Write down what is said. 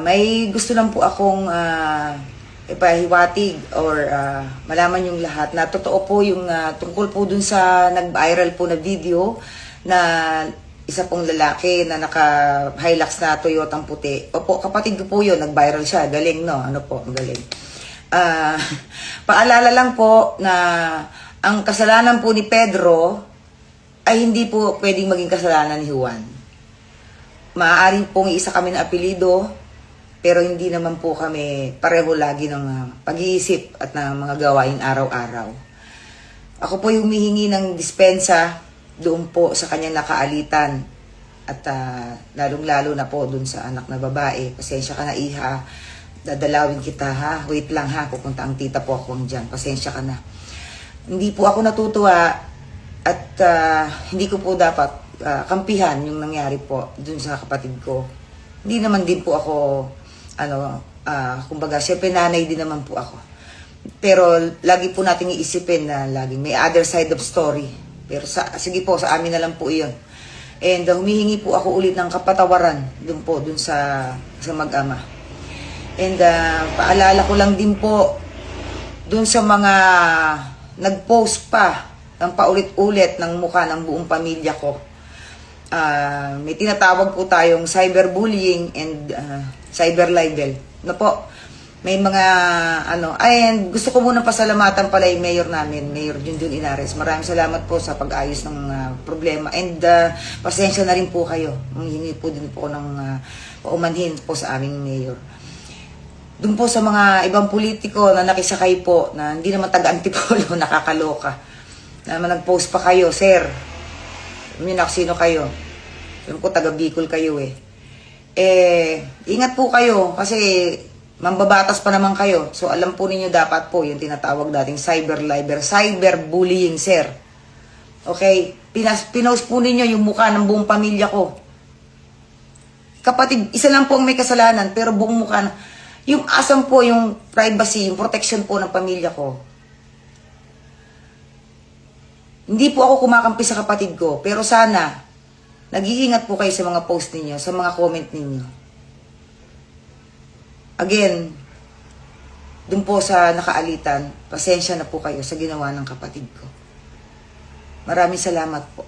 May gusto lang po akong ipahiwatig or malaman yung lahat na totoo po yung tungkol po dun sa nag-viral po na video na isa pong lalaki na naka-Hilux na Toyotang puti. Opo, kapatid ko po yun, nag-viral siya. Galing, no? Ano po, galing. Paalala lang po na ang kasalanan po ni Pedro ay hindi po pwedeng maging kasalanan ni Juan. Maaaring pong isa kami na apelido, pero hindi naman po kami pareho lagi ng pag-iisip at ng mga gawain araw-araw. Ako po yung humihingi ng dispensa doon po sa kanyang nakaalitan at lalong-lalo na po doon sa anak na babae. Pasensya ka na, Iha. Dadalawin kita, ha? Wait lang, ha? Pupunta ang tita po ako dyan. Pasensya ka na. Hindi po ako natutuwa at hindi ko po dapat kampihan yung nangyari po dun sa kapatid ko. Hindi naman din po ako kumbaga, syempre nanay din naman po ako. Pero lagi po natin iisipin na laging may other side of story. Pero sige po, sa amin na lang po iyon. And humihingi po ako ulit ng kapatawaran dun sa mag-ama. And paalala ko lang din po dun sa mga nag-post pa ng paulit-ulit ng mukha ng buong pamilya ko. May tinatawag po tayong cyberbullying and cyber libel. No po, may mga and gusto ko muna pasalamatan pala yung mayor namin, Mayor Junjun Inares. Maraming salamat po sa pag-ayos ng problema and pasensya na rin po kayo. Hingi po din po ng paumanhin po sa aming mayor. Doon po sa mga ibang politiko na nakisakay po na hindi naman taga-antipolo, nakakaloka. Na nag-post pa kayo, sir. Sino kayo? Alam ko, taga-Bicol kayo eh. Ingat po kayo kasi mambabatas pa naman kayo. So, alam po ninyo dapat po yung tinatawag dating cyberbullying, sir. Okay? Pinost po ninyo yung mukha ng buong pamilya ko. Kapatid, isa lang po ang may kasalanan, pero buong mukha na. Yung asam po, yung privacy, yung protection po ng pamilya ko. Hindi po ako kumakampi sa kapatid ko, pero sana, nag-iingat po kayo sa mga post ninyo, sa mga comment ninyo. Again, dun po sa nakaalitan, pasensya na po kayo sa ginawa ng kapatid ko. Maraming salamat po.